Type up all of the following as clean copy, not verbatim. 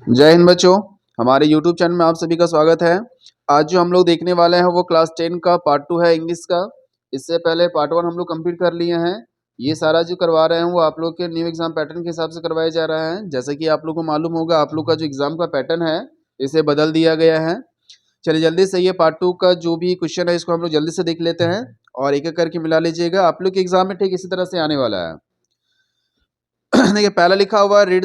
जय हिंद बच्चों, हमारे YouTube चैनल में आप सभी का स्वागत है। आज जो हम लोग देखने वाले हैं वो क्लास 10 का पार्ट 2 है इंग्लिश का। इससे पहले पार्ट 1 हम लोग कंप्लीट कर लिए हैं। ये सारा जो करवा रहे हैं वो आप लोग के न्यू एग्जाम पैटर्न के हिसाब से करवाया जा रहा है। जैसा कि आप लोग को मालूम होगा, आप लोग का जो एग्जाम का पैटर्न है इसे बदल दिया गया है। चलिए जल्दी से ये पार्ट 2 का जो भी क्वेश्चन है इसको हम लोग जल्दी से देख लेते हैं और एक एक करके मिला लीजिएगा। आप लोग के एग्जाम में ठीक इसी तरह से आने वाला है। देखिए पहला लिखा हुआ है read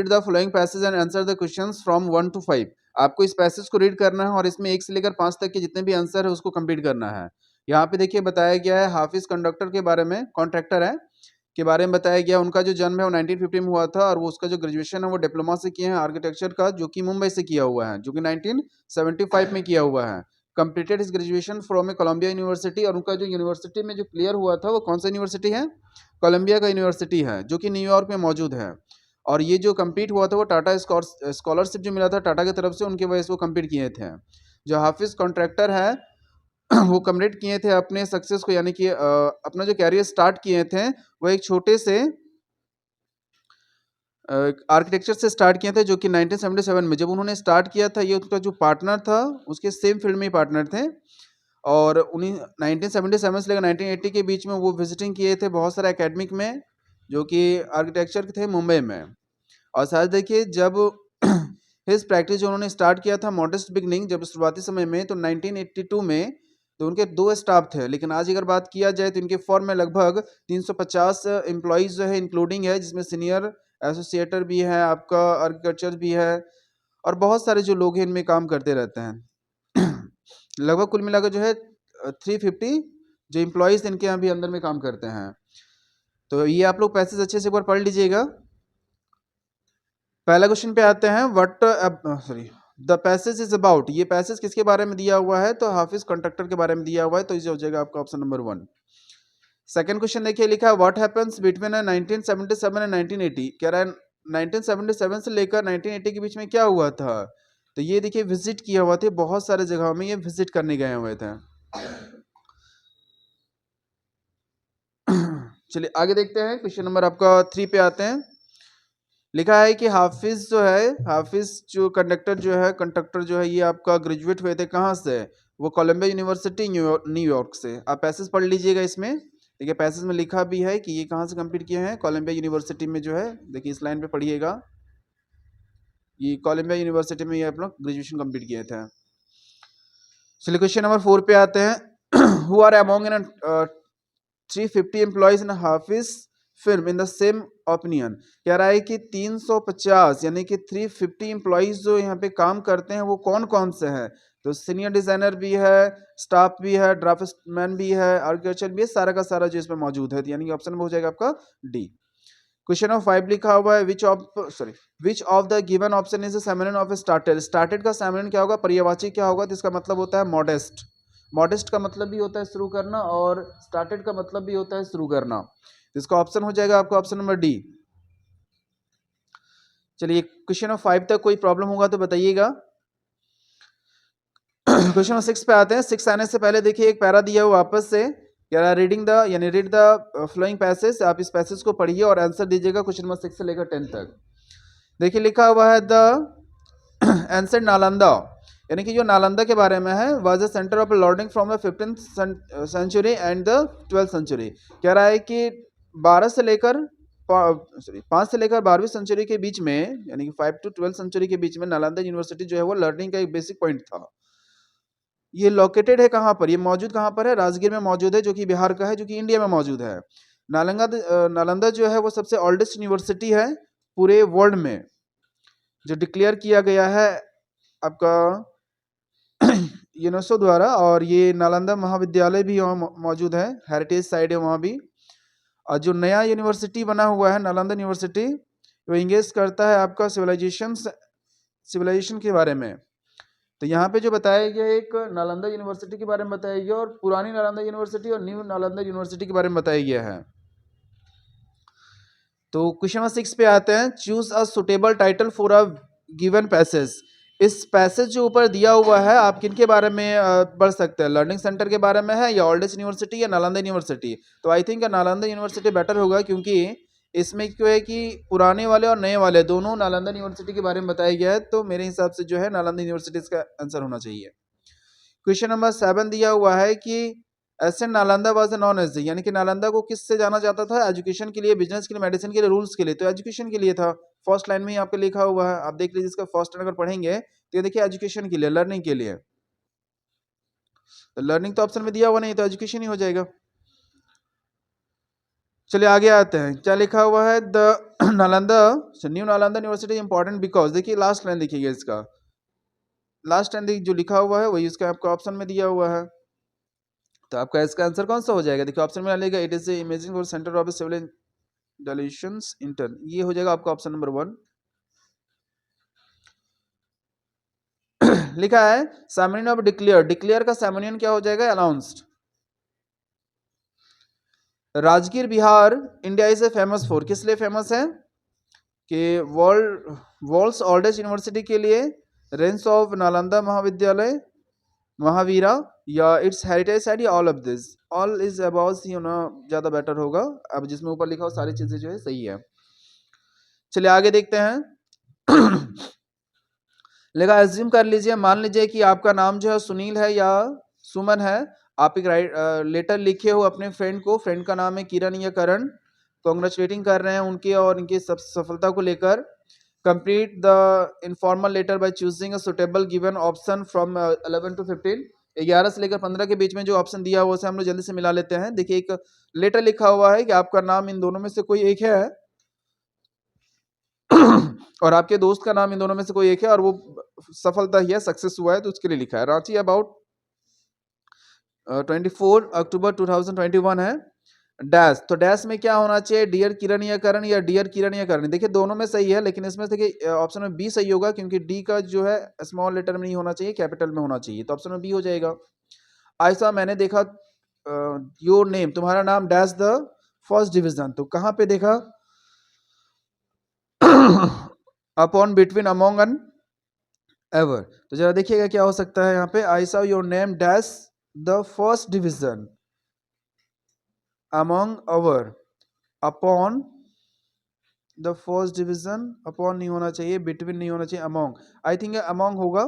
the following passage and answer the questions from 1 to 5। आपको इस पैसेज को रीड करना है और इसमें 1 से लेकर 5 तक के जितने भी आंसर है उसको कंप्लीट करना है। यहाँ पे देखिए बताया गया है हाफिज कंडक्टर के बारे में, कॉन्ट्रैक्टर है के बारे में बताया गया। उनका जो जन्म है वो 1950 में हुआ था और वो उसका जो ग्रेजुएशन है वो डिप्लोमा से किए हैं आर्किटेक्चर का, जो कि मुंबई से किया हुआ है, जो कि 1975 में किया हुआ है। Completed is graduation from a Columbia University. और उनका जो यूनिवर्सिटी में जो क्लियर हुआ था वो कौन सा यूनिवर्सिटी है? कोलंबिया का यूनिवर्सिटी है, जो कि न्यूयॉर्क में मौजूद है। और ये जो कंप्लीट हुआ था वो टाटा स्कॉलरशिप जो मिला था टाटा की तरफ से, उनके वजह से वो कंप्लीट किए थे। जो हाफिज कॉन्ट्रैक्टर है वो कंप्लीट किए थे अपने सक्सेस को, यानी कि अपना जो कैरियर स्टार्ट किए थे वो एक छोटे से आर्किटेक्चर से स्टार्ट किया था, जो कि 1977 में जब उन्होंने स्टार्ट किया था। ये उनका जो पार्टनर था उसके सेम फील्ड में ही पार्टनर थे। और उन्हीं 1977 से लेकर 1980 के बीच में वो विजिटिंग किए थे बहुत सारे एकेडमिक में, जो कि आर्किटेक्चर के थे मुंबई में। और साथ देखिए जब हिज प्रैक्टिस जो उन्होंने स्टार्ट किया था मॉडेस्ट बिगनिंग, जब शुरुआती समय में, तो 1982 में तो उनके 2 स्टाफ थे। लेकिन आज अगर बात किया जाए तो इनके फर्म में लगभग 350 एम्प्लॉइज जो है इंक्लूडिंग है, जिसमें सीनियर एसोसिएटर भी है, आपका आर्किटेक्चर भी है और बहुत सारे जो लोग हैं इनमें काम करते रहते हैं। लगभग कुल मिलाकर जो है 350 जो एम्प्लॉइज इनके यहाँ भी अंदर में काम करते हैं। तो ये आप लोग पैसेज अच्छे से एक बार पढ़ लीजिएगा। पहला क्वेश्चन पे आते हैं। The passage is about. ये पैसेज किसके बारे में दिया हुआ है? तो हाफिज कॉन्ट्रैक्टर के बारे में दिया हुआ है, तो इसे हो जाएगा आपका ऑप्शन नंबर 1। सेकंड क्वेश्चन देखिए लिखा है व्हाट हैपेंस बिटवीन 1977 एंड 1980। कह रहा है 1977 से लेकर 1980 के बीच में क्या हुआ था? तो ये देखिए विजिट किया हुआ थे, बहुत सारे जगहों में ये विजिट करने गए हुए थे। चलिए आगे देखते हैं, क्वेश्चन नंबर आपका 3 पे आते हैं। लिखा है कि हाफिज जो कंडक्टर जो है ये आपका ग्रेजुएट हुए थे कहाँ से? वो कोलंबिया यूनिवर्सिटी न्यूयॉर्क से। आप पैसेज पढ़ लीजिएगा इसमें। देखिए पैसेज में लिखा भी है कि ये कहाँ से कंप्लीट किए हैं, कोलंबिया यूनिवर्सिटी में जो है। देखिए इस लाइन पे पढ़िएगा, ये कोलंबिया यूनिवर्सिटी में ये आप लोग ग्रेजुएशन कंप्लीट किए थे। चलिए क्वेश्चन नंबर 4 पे आते हैं। Who are among in 350 employees in Hafiz firm in the same opinion. कह रहा है कि 350 यानी कि 350 एम्प्लॉइज जो यहाँ पे काम करते हैं वो कौन कौन से हैं? तो सीनियर डिजाइनर भी है, स्टाफ भी है, ड्राफ्टमैन भी है, आर्किटेक्चर भी है, सारा का सारा जो इसमें मौजूद है, यानी कि ऑप्शन में हो जाएगा आपका डी। क्वेश्चन नंबर 5 लिखा हुआ है which of the given option is synonym of started. Started का सेमिनन क्या होगा? पर्यायवाची क्या होगा? तो इसका मतलब होता है मॉडेस्ट। मॉडेस्ट का मतलब भी होता है शुरू करना और स्टार्टेड का मतलब भी होता है शुरू करना। इसका ऑप्शन हो जाएगा आपका ऑप्शन नंबर डी। चलिए क्वेश्चन नंबर 5 तक कोई प्रॉब्लम होगा तो बताइएगा। क्वेश्चन नंबर 6 पे आते हैं। 6 आने से पहले देखिए एक पैरा दिया हुआ वापस से, रीड द फ्लोइंग पैसेज। आप इस पैसेज को पढ़िए और आंसर दीजिएगा क्वेश्चन नंबर 6 से लेकर 10 तक। देखिए लिखा हुआ है द एंसेंट नालंदा, यानी कि जो नालंदा के बारे में है, was the centre of lording from the 15th century and the 12th century. कह रहा है कि 5 से लेकर 12वीं सेंचुरी के बीच में, यानी कि 5 to 12 सेंचुरी के बीच में नालंदा यूनिवर्सिटी जो है वो लर्निंग का एक बेसिक पॉइंट था। ये लोकेटेड है कहाँ पर? ये मौजूद कहाँ पर है? राजगीर में मौजूद है, जो कि बिहार का है, जो कि इंडिया में मौजूद है। नालंदा जो है वो सबसे ओल्डेस्ट यूनिवर्सिटी है पूरे वर्ल्ड में, जो डिक्लेयर किया गया है आपका यूनेस्को द्वारा। और ये नालंदा महाविद्यालय भी वहाँ मौजूद है, हेरिटेज साइट है वहाँ भी। और जो नया यूनिवर्सिटी बना हुआ है नालंदा यूनिवर्सिटी, वो इंगेज करता है आपका सिविलाइजेशन के बारे में। तो यहाँ पे जो बताया गया है एक नालंदा यूनिवर्सिटी के बारे में बताया गया, और पुरानी नालंदा यूनिवर्सिटी और न्यू नालंदा यूनिवर्सिटी के बारे में बताया गया है। तो क्वेश्चन नंबर 6 पे आते हैं। Choose a suitable title for a given passage. इस पैसेज जो ऊपर दिया हुआ है आप किनके बारे में पढ़ सकते हैं? लर्निंग सेंटर के बारे में है, या ओल्डेस्ट यूनिवर्सिटी, या नालंदा यूनिवर्सिटी? तो I think Nalanda university better होगा, क्योंकि इसमें क्यों है कि पुराने वाले और नए वाले दोनों नालंदा यूनिवर्सिटी के बारे में बताया गया है, तो मेरे हिसाब से जो है नालंदा यूनिवर्सिटी इसका आंसर होना चाहिए। क्वेश्चन नंबर 7 दिया हुआ है कि S N Nalanda was known as, यानी कि नालंदा को किससे जाना जाता था? एजुकेशन के लिए, बिजनेस के लिए, मेडिसिन के लिए, रूल्स के लिए। तो एजुकेशन के लिए था। फर्स्ट लाइन में ही आपके लिखा हुआ है, आप देख लीजिए इसका फर्स्ट लाइन अगर पढ़ेंगे तो ये देखिए एजुकेशन के लिए, लर्निंग के लिए। तो लर्निंग तो ऑप्शन में दिया हुआ नहीं, तो एजुकेशन ही हो जाएगा। चलिए आगे आते हैं, क्या लिखा हुआ है? The Nalanda, new Nalanda university important because, देखिए लास्ट लाइन देखिएगा इसका, लास्ट लाइन जो लिखा हुआ है वही इसका आपका ऑप्शन में दिया हुआ है। तो आपका इसका आंसर कौन सा हो जाएगा? देखिए ऑप्शन में डालेगा it is imaging for centre of civil installations inter, ये हो जाएगा आपका ऑप्शन नंबर 1। लिखा है सेमोनियन ऑफ डिक्लेयर, डिक्लेयर का सेमोनियन क्या हो जाएगा? Announced. Rajgir Bihar India is a famous for, किस लिए फेमस है? कि वर्ल्ड्स ओल्डेस्ट यूनिवर्सिटी के लिए, रेंस ऑफ नालंदा महाविद्यालय, महावीरा, या इट्स हेरिटेज साइट, या all of this. All is about ही होना ज़्यादा बेटर होगा, अब जिसमें ऊपर लिखा हो सारी चीज़ें जो है सही है। चलिए आगे देखते हैं। लेगा एज्यूम कर लीजिए, मान लीजिए कि आपका नाम जो है सुनील है या सुमन है, आप एक लेटर लिखे हो अपने फ्रेंड को, फ्रेंड का नाम है किरण या करण, कॉन्ग्रेचुलेटिंग कर रहे हैं उनके और इनकी सफलता को लेकर। Complete the informal letter by choosing a suitable given option from 11 to 15, 11 से लेकर 15 के बीच में जो ऑप्शन दिया हुआ उसे हम लोग जल्दी से मिला लेते हैं। देखिए एक लेटर लिखा हुआ है कि आपका नाम इन दोनों में से कोई एक है और आपके दोस्त का नाम इन दोनों में से कोई एक है और वो सफलता ही है, सक्सेस हुआ है, तो उसके लिए लिखा है। रांची अबाउट 24 अक्टूबर 2021 है। डैश, तो डैश में क्या होना चाहिए? डियर किरण या करण, या डियर किरण या करण। देखिए दोनों में सही है, लेकिन इसमें देखिए ऑप्शन में बी सही होगा, क्योंकि डी का जो है स्मॉल लेटर में नहीं होना चाहिए, कैपिटल में होना चाहिए, तो ऑप्शन में बी हो जाएगा। ऐसा मैंने देखा योर नेम, तुम्हारा नाम डैश द फर्स्ट डिवीजन, तो कहाँ पे देखा? Upon, between, among and ever. तो जरा देखिएगा क्या हो सकता है यहाँ पे। I saw your name dash the first division, among our, upon the first division, upon नहीं होना चाहिए, बिटवीन नहीं होना चाहिए, अमोंग, आई थिंक अमोंग होगा,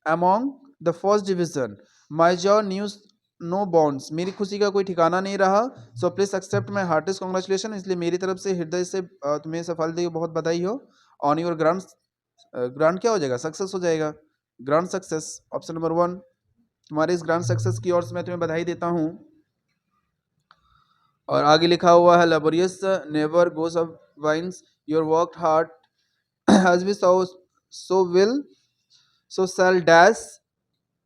among the first division. My joy knew no bounds, मेरी खुशी का कोई ठिकाना नहीं रहा, so please accept my heartiest congratulation, इसलिए मेरी तरफ से हृदय से तुम्हें सफलता की बहुत बधाई हो। ऑन योर ग्रांड, ग्रांड क्या हो जाएगा? सक्सेस हो जाएगा, ग्रांड सक्सेस, ऑप्शन नंबर 1। तुम्हारे इस ग्रांड सक्सेस की ओर से मैं तुम्हें बधाई देता हूँ। और आगे लिखा हुआ है laborious never goes of vines, your work hard has be so will so sale dash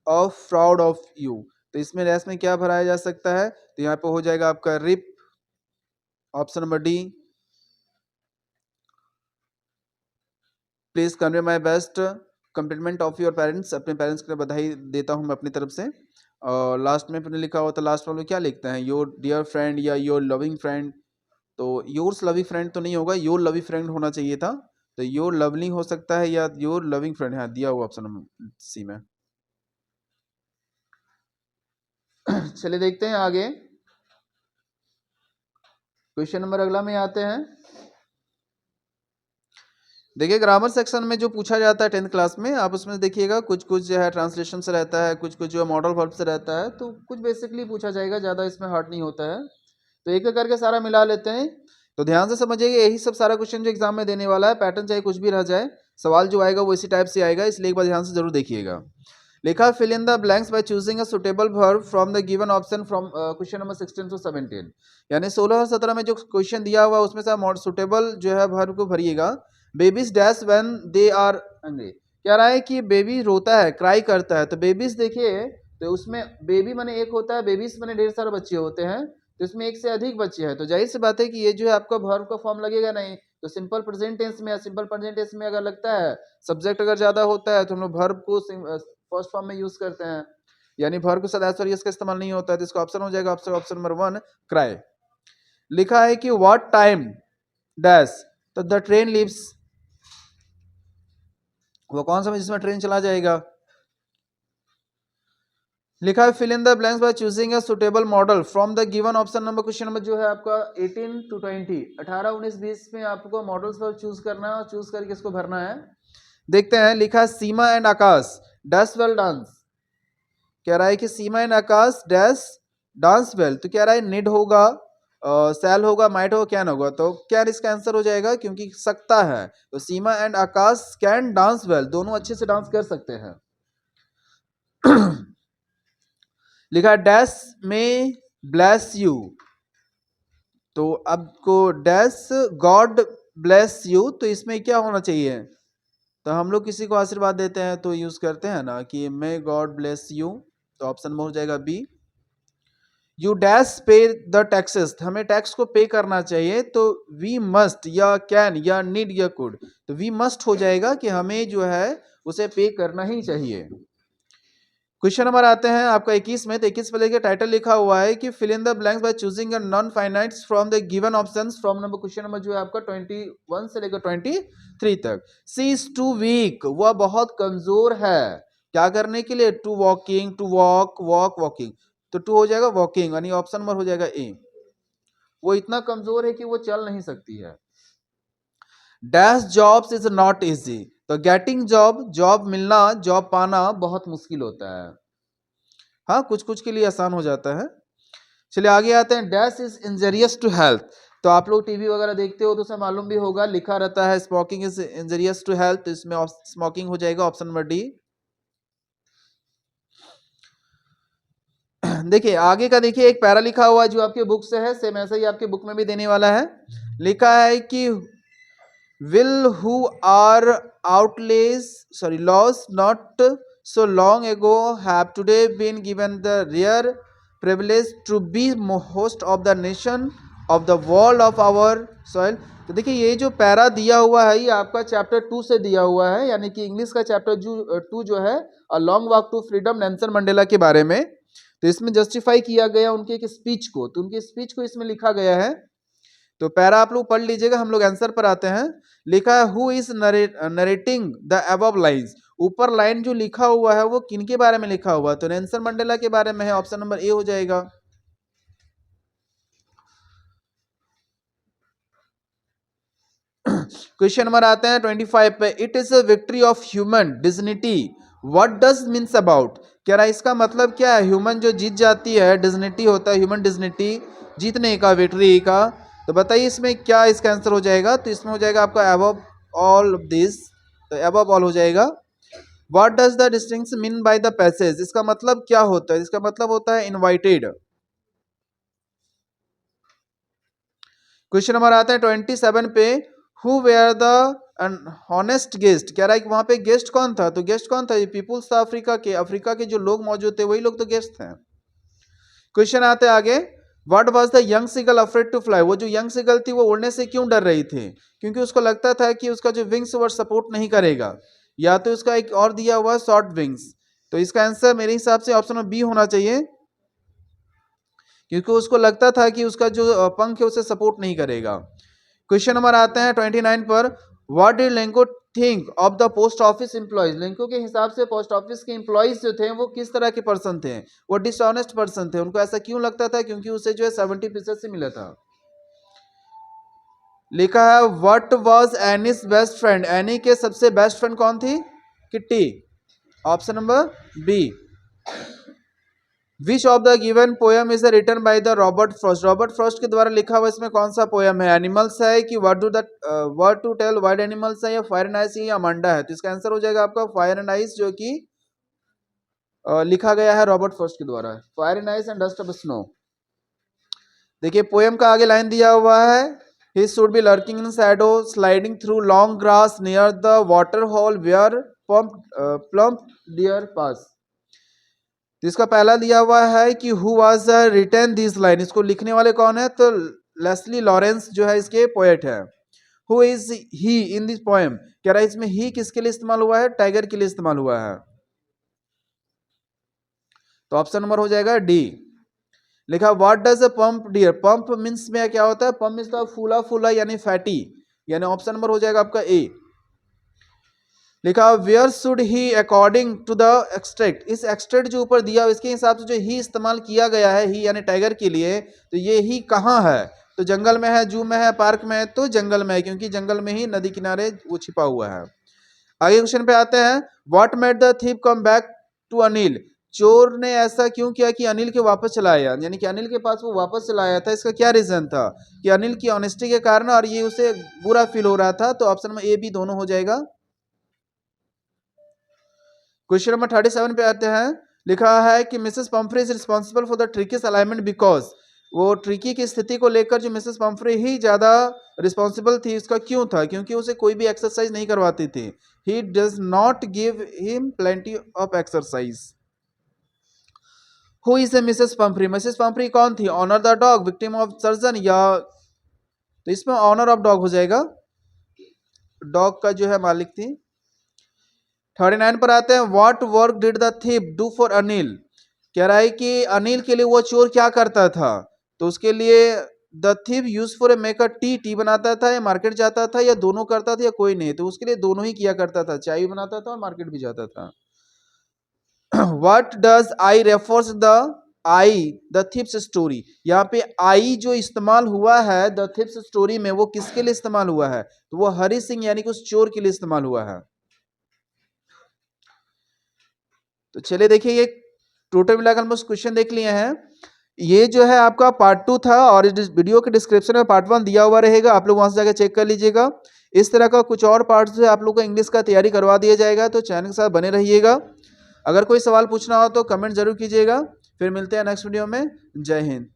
of proud of you. तो इसमें डैश में क्या भराया जा सकता है? तो यहाँ पे हो जाएगा आपका रिप, option number D. Please convey my best compliment of your parents, अपने पेरेंट्स को बधाई देता हूँ मैं अपनी तरफ से। और लास्ट में अपने लिखा हुआ, तो लास्ट में क्या लिखते हैं? योर डियर फ्रेंड या योर लविंग फ्रेंड, तो योर्स लविंग फ्रेंड तो नहीं होगा, योर लविंग फ्रेंड होना चाहिए था, तो योर लवली हो सकता है या योर लविंग फ्रेंड, है दिया हुआ ऑप्शन नंबर सी में। चलिए देखते हैं आगे, क्वेश्चन नंबर अगला में आते हैं। देखिए ग्रामर सेक्शन में जो पूछा जाता है 10th क्लास में, आप उसमें देखिएगा कुछ कुछ जो है ट्रांसलेशन से रहता है, कुछ कुछ जो है मॉडल वर्ब से रहता है, तो कुछ बेसिकली पूछा जाएगा, ज़्यादा इसमें हार्ड नहीं होता है, तो एक एक करके सारा मिला लेते हैं। तो ध्यान से समझिएगा, यही सब सारा क्वेश्चन जो एग्जाम में देने वाला है, पैटर्न चाहे कुछ भी रह जाए, सवाल जो आएगा वो इसी टाइप से आएगा, इसलिए एक बार ध्यान से जरूर देखिएगा। लिखा fill in the blanks by choosing a suitable verb from the given option from question number 16 to 17, यानी 16 और 17 में जो क्वेश्चन दिया हुआ उसमें से आप सुटेबल जो है वर्ब को भरिएगा। Babies dash when they are hungry, कह रहा है कि बेबी रोता है, क्राई करता है, तो बेबीज देखिए, तो उसमें बेबी माने एक होता है, बेबीज माने ढेर सारे बच्चे होते हैं, तो इसमें एक से अधिक बच्चे हैं, तो जाहिर सी बात है कि ये जो है आपका वर्ब का फॉर्म लगेगा नहीं, तो सिंपल प्रेजेंट टेंस में या सिंपल प्रेजेंट टेंस में अगर लगता है, सब्जेक्ट अगर ज्यादा होता है तो हम लोग वर्ब को फर्स्ट फॉर्म में यूज करते हैं, यानी वर्ब के साथ एस और यस का इस्तेमाल नहीं होता है, तो इसका ऑप्शन हो जाएगा ऑप्शन नंबर 1 क्राई। लिखा है कि व्हाट टाइम डैश, तो द ट्रेन लीव्स, वो कौन सा जिसमें ट्रेन चला जाएगा? लिखा है fill in the blanks by choosing a suitable model from the given option number. Question number जो है आपका 18 to 20, 18, 19, 20 में आपको मॉडल्स पर चूज करना है और चूज करके इसको भरना है। देखते हैं, लिखा है Seema and Akash dash well dance. कह रहा है कि Seema and Akash dash dance well, तो कह रहा है निड होगा, सेल होगा, माइट होगा, कैन होगा, तो कैन इसका आंसर हो जाएगा क्योंकि सकता है। तो Seema and Akash can dance well, दोनों अच्छे से डांस कर सकते हैं। लिखा डैश में ब्लेस यू, तो अब को डैश गॉड ब्लेस यू, तो इसमें क्या होना चाहिए? तो हम लोग किसी को आशीर्वाद देते हैं तो यूज करते हैं ना कि मे गॉड ब्लेस यू, तो ऑप्शन में हो जाएगा बी। यू डैश पे द टैक्सेस, हमें टैक्स को पे करना चाहिए, तो वी मस्ट या कैन या नीड या कुड, तो वी मस्ट हो जाएगा कि हमें जो है उसे पे करना ही चाहिए। क्वेश्चन नंबर आते हैं आपका 21 में, तो 21 पे लेके टाइटल लिखा हुआ है कि fill in the blanks by choosing a non finites from the given options from number. Question number जो है आपका 21 से लेकर 23 तक। सी इज टू वीक, वह बहुत कमजोर है क्या करने के लिए? To walking, to walk, walk, walking, तो टू हो जाएगा वॉकिंग, यानी ऑप्शन नंबर हो जाएगा ए। वो इतना कमजोर है कि वो चल नहीं सकती है। Dash jobs is not easy, तो गेटिंग जॉब, जॉब मिलना, जॉब पाना बहुत मुश्किल होता है। हाँ, कुछ कुछ के लिए आसान हो जाता है। चलिए आगे आते हैं। Dash is injurious to health, तो आप लोग टीवी वगैरह देखते हो तो उसे मालूम भी होगा, लिखा रहता है smoking is injurious to health, तो इसमें स्मोकिंग हो जाएगा ऑप्शन नंबर डी। देखिए आगे का, देखिए एक पैरा लिखा हुआ है जो आपके बुक से है, सेम ऐसा ही आपके बुक में भी देने वाला है। लिखा है कि will who are outlays sorry laws not so long ago have today been given the rare privilege to be host of the nation of the world of our soil। तो देखिए ये जो पैरा दिया हुआ है ये आपका चैप्टर 2 से दिया हुआ है, यानी कि इंग्लिश का चैप्टर 2 जो है a long walk to freedom, Nelson Mandela के बारे में। तो इसमें जस्टिफाई किया गया उनके एक स्पीच को, तो उनके स्पीच को इसमें लिखा गया है। तो पैरा आप लोग पढ़ लीजिएगा, हम लोग आंसर पर आते हैं। लिखा है who is narrating the above lines, ऊपर लाइन जो लिखा हुआ है वो किनके बारे में लिखा हुआ है? तो नेल्सन मंडेला के बारे में है, ऑप्शन नंबर ए हो जाएगा। क्वेश्चन नंबर आते हैं 25 पे। It is a victory of human dignity, what does means about, कह रहा है इसका मतलब क्या है? ह्यूमन जो जीत जाती है, डिग्निटी होता है ह्यूमन डिग्निटी, जीतने का, विक्ट्री का, तो बताइए इसमें क्या इसका आंसर हो जाएगा? तो इसमें हो जाएगा आपका अबव ऑल दिस, तो अबव ऑल हो जाएगा। What does the distinction mean by the passage, इसका मतलब क्या होता है? इसका मतलब होता है इनवाइटेड। क्वेश्चन नंबर आता है 27 पे। Who were the honest guest, कह रहा है कि वहां पे गेस्ट कौन था? तो गेस्ट कौन था? ये पीपुल्स था अफ्रीका के, अफ्रीका के जो लोग मौजूद थे वही लोग तो गेस्ट थे। क्वेश्चन आते हैं आगे। What was the young seagull afraid to fly, वो जो यंग सीगल थी वो उड़ने से क्यों डर रही थी? क्योंकि उसको लगता था कि उसका जो विंग्स वो सपोर्ट नहीं करेगा, या तो उसका एक और दिया हुआ शॉर्ट विंग्स, तो इसका आंसर मेरे हिसाब से ऑप्शन में बी होना चाहिए, क्योंकि उसको लगता था कि उसका जो पंख है उसे सपोर्ट नहीं करेगा। क्वेश्चन नंबर आते हैं 29 पर। What did Lanco think of the post office employees, Lanco के हिसाब से पोस्ट ऑफिस के एम्प्लॉयज जो थे वो किस तरह के पर्सन थे? वो डिसऑनेस्ट पर्सन थे, उनको ऐसा क्यों लगता था? क्योंकि उसे जो है 70% से मिला था। लिखा है what was Annie's best friend, Annie के सबसे बेस्ट फ्रेंड कौन थी? Kitty, option number B. Which of the given poem is written by the Robert Frost, Robert Frost के द्वारा लिखा हुआ इसमें कौन सा पोयम है? एनिमल्स है कि what to tell wild animals है, या फायर एंड आइस, या अमांडा है? तो इसका आंसर हो जाएगा आपका फायर एंड आइस, जो कि लिखा गया है रॉबर्ट फ्रॉस्ट के द्वारा, fire and ice and dust of snow. देखिए पोयम का आगे लाइन दिया हुआ है, he should be lurking in shadow sliding through long grass near the water hole where plump deer pass. तो इसका पहला दिया हुआ है कि who was written this line, इसको लिखने वाले कौन है? तो लेस्ली लॉरेंस जो है इसके पोएट है। Who is he in this poem, कह रहा है इसमें ही किसके लिए इस्तेमाल हुआ है? टाइगर के लिए इस्तेमाल हुआ है, तो ऑप्शन नंबर हो जाएगा डी। लिखा what does a pump dear, pump means में क्या होता है? पंप मींस फूला फूला यानी फैटी, यानी ऑप्शन नंबर हो जाएगा आपका ए। लिखा where should he according to the extract, इस एक्सट्रैक्ट जो ऊपर दिया इसके हिसाब से जो ही इस्तेमाल किया गया है, ही यानी टाइगर के लिए, तो ये ही कहाँ है? तो जंगल में है, जू में है, पार्क में है, तो जंगल में है, क्योंकि जंगल में ही नदी किनारे वो छिपा हुआ है। आगे क्वेश्चन पे आते हैं, what made the thief come back to Anil, चोर ने ऐसा क्यों किया कि अनिल के वापस चला आया, यानी कि अनिल के पास वो वापस चला आया था, इसका क्या रीजन था? कि अनिल की ऑनेस्टी के कारण, और ये उसे बुरा फील हो रहा था, तो ऑप्शन में ए बी दोनों हो जाएगा। क्वेश्चन नंबर 37 पे आते हैं, लिखा है कि Mrs Pomfrey is responsible for the ट्रिकीस्ट alignment because, वो ट्रिकी की स्थिति को लेकर जो मिसेस पंफ्रे ही ज्यादा रिस्पॉन्सिबल थी, उसका क्यों था? क्योंकि उसे कोई भी एक्सरसाइज नहीं करवाती थी। He does not give him plenty of exercise. Who is the Mrs Pomfrey, Mrs Pomfrey कौन थी? Owner the dog, victim of surgeon, या तो इसमें ऑनर ऑफ डॉग हो जाएगा, डॉग का जो है मालिक थी। 39 पर आते हैं, what work did the thief do for Anil, कह रहा है कि अनिल के लिए वो चोर क्या करता था? तो उसके लिए the thief use for make a T, T बनाता था या मार्केट जाता था, या दोनों करता था या कोई नहीं? तो उसके लिए दोनों ही किया करता था, चाय भी बनाता था और मार्केट भी जाता था। What does I refers the I the thief's story, यहाँ पे आई जो इस्तेमाल हुआ है द थिप्स स्टोरी में, वो किसके लिए इस्तेमाल हुआ है? तो वो हरि सिंह यानी कि उस चोर के लिए इस्तेमाल हुआ है। तो चलिए देखिए, ये टोटल मिलाकर हम क्वेश्चन देख लिए हैं। ये जो है आपका पार्ट 2 था, और इस वीडियो के डिस्क्रिप्शन में पार्ट 1 दिया हुआ रहेगा, आप लोग वहां से जाकर चेक कर लीजिएगा। इस तरह का कुछ और पार्ट्स जो है आप लोग को इंग्लिश का तैयारी करवा दिया जाएगा, तो चैनल के साथ बने रहिएगा। अगर कोई सवाल पूछना हो तो कमेंट जरूर कीजिएगा। फिर मिलते हैं नेक्स्ट वीडियो में। जय हिंद।